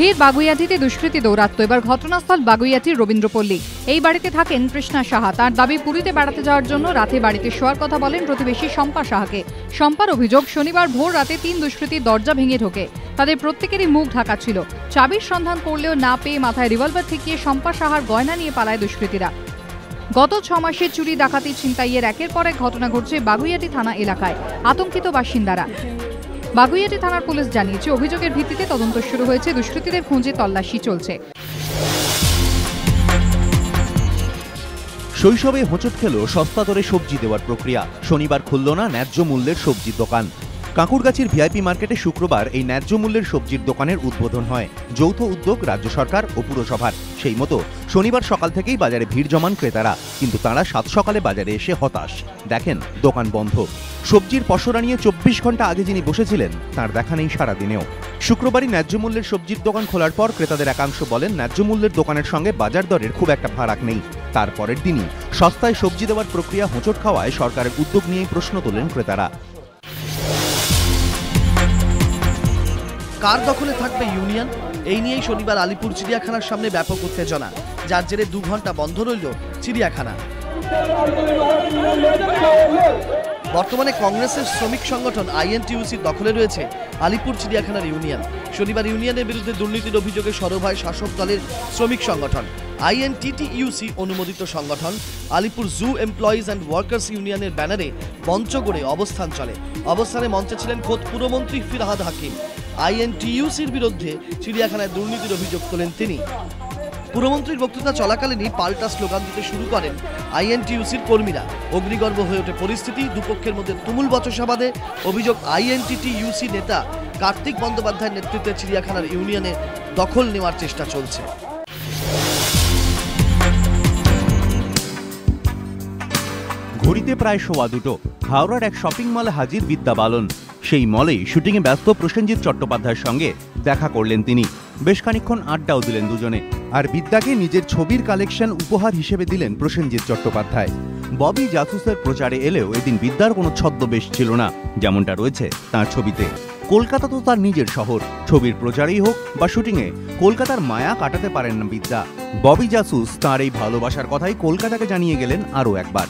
ফের বাগুইআটিতে দুষ্কৃতী দৌরাত্ম্য। এবার ঘটনাস্থল বাগুইআটির রবীন্দ্রপল্লী। এই বাড়িতে থাকেন কৃষ্ণা সাহা। তার দাবি, পুরীতে বেড়াতে যাওয়ার জন্য রাতে বাড়িতে শোয়ার কথা বলেন প্রতিবেশী শম্পা সাহাকে। শম্পার অভিযোগ, শনিবার ভোর রাতে 3 দুষ্কৃতীর দরজা ভেঙে ঢোকে। তাদের প্রত্যেকেরই মুখ ঢাকা ছিল। চাবির সন্ধান করলেও না পেয়ে মাথায় রিভলভার ঠেকিয়ে শম্পা সাহার গয়না নিয়ে পালায় দুষ্কৃতীরা। গত 6 মাসে চুরি, ডাকাতি, ছিনতাইয়ের একের পর এক ঘটনা ঘটছে বাগুইআটি থানা এলাকায়। আতঙ্কিত বাসিন্দারা। বাগুইআটি থানার পুলিশ জানিয়েছে, অভিযোগের ভিত্তিতে তদন্ত শুরু হয়েছে। দুষ্কৃতীদের খোঁজে তল্লাশি চলছে। শৈশবে হোঁচট খেল সস্তা দরে সবজি দেওয়ার প্রক্রিয়া। শনিবার খুলল না ন্যায্য মূল্যের সবজির দোকান। কাঁকুড়গাছির ভিআইপি মার্কেটে শুক্রবার এই ন্যায্য মূল্যের সবজির দোকানের উদ্বোধন হয়। যৌথ উদ্যোগ রাজ্য সরকার ও পুরসভার। সেই মতো শনিবার সকাল থেকেই বাজারে ভিড় জমান ক্রেতারা, কিন্তু তাঁরা সাত সকালে বাজারে এসে হতাশ। দেখেন দোকান বন্ধ। সবজির পসরা নিয়ে 24 ঘন্টা আগে যিনি বসেছিলেন তাঁর দেখা নেই সারাদিনেও। শুক্রবারই ন্যায্য মূল্যের সবজির দোকান খোলার পর ক্রেতাদের একাংশ বলেন, ন্যায্য মূল্যের দোকানের সঙ্গে বাজার দরের খুব একটা ফারাক নেই। তারপরের দিনই সস্তায় সবজি দেওয়ার প্রক্রিয়া হোঁচট খাওয়ায় সরকারের উদ্যোগ নিয়ে প্রশ্ন তোলেন ক্রেতারা। কার দখলে থাকবে ইউনিয়ন? এই নিয়েই শনিবার আলিপুর চিড়িয়াখানার সামনে ব্যাপক উত্তেজনা, যার জেরে 2 ঘন্টা বন্ধ রইল চিড়িয়াখানা। বর্তমানে কংগ্রেসের শ্রমিক সংগঠন আইএনটিইউসির দখলে রয়েছে আলিপুর চিড়িয়াখানার ইউনিয়ন। শনিবার ইউনিয়নের বিরুদ্ধে দুর্নীতির অভিযোগে সরব হয় শাসক দলের শ্রমিক সংগঠন। আইএনটিটিইউসি অনুমোদিত সংগঠন আলিপুর জু এমপ্লয়িজ অ্যান্ড ওয়ার্কার্স ইউনিয়নের ব্যানারে মঞ্চ গড়ে অবস্থান চলে। অবস্থানে মঞ্চে ছিলেন খোদ পুরমন্ত্রী ফিরহাদ হাকিম। আইএনটিইউসির বিরুদ্ধে চিড়িয়াখানায় দুর্নীতির অভিযোগ তোলেন তিনি। পুরমন্ত্রীর বক্তৃতা চলাকালীনই পাল্টা স্লোগান দিতে শুরু করেন আইএনটিইউসির কর্মীরা। অগ্নিগর্ভ হয়ে ওঠে পরিস্থিতি। দুপক্ষের মধ্যে তুমুল বচসা বাধে। অভিযোগ, আইএনটিটিইউসি নেতা কার্তিক বন্দ্যোপাধ্যায়ের নেতৃত্বে চিড়িয়াখানার ইউনিয়নে দখল নেওয়ার চেষ্টা চলছে। ঘড়িতে প্রায় 2:15 হাওড়ার এক শপিং মলে হাজির বিদ্যা বালন। সেই মলেই শুটিংয়ে ব্যস্ত প্রসেনজিৎ চট্টোপাধ্যায়ের সঙ্গে দেখা করলেন তিনি। বেশ খানিকক্ষণ আড্ডাও দিলেন দুজনে। আর বিদ্যাকে নিজের ছবির কালেকশন উপহার হিসেবে দিলেন প্রসেনজিৎ চট্টোপাধ্যায়। ববি জাসুসের প্রচারে এলেও এদিন বিদ্যার কোনো ছদ্মবেশ ছিল না, যেমনটা রয়েছে তাঁর ছবিতে। কলকাতা তো তার নিজের শহর। ছবির প্রচারেই হোক বা শুটিংয়ে কলকাতার মায়া কাটাতে পারেন না বিদ্যা। ববি জাসুস তাঁর এই ভালোবাসার কথাই কলকাতাকে জানিয়ে গেলেন আরও একবার।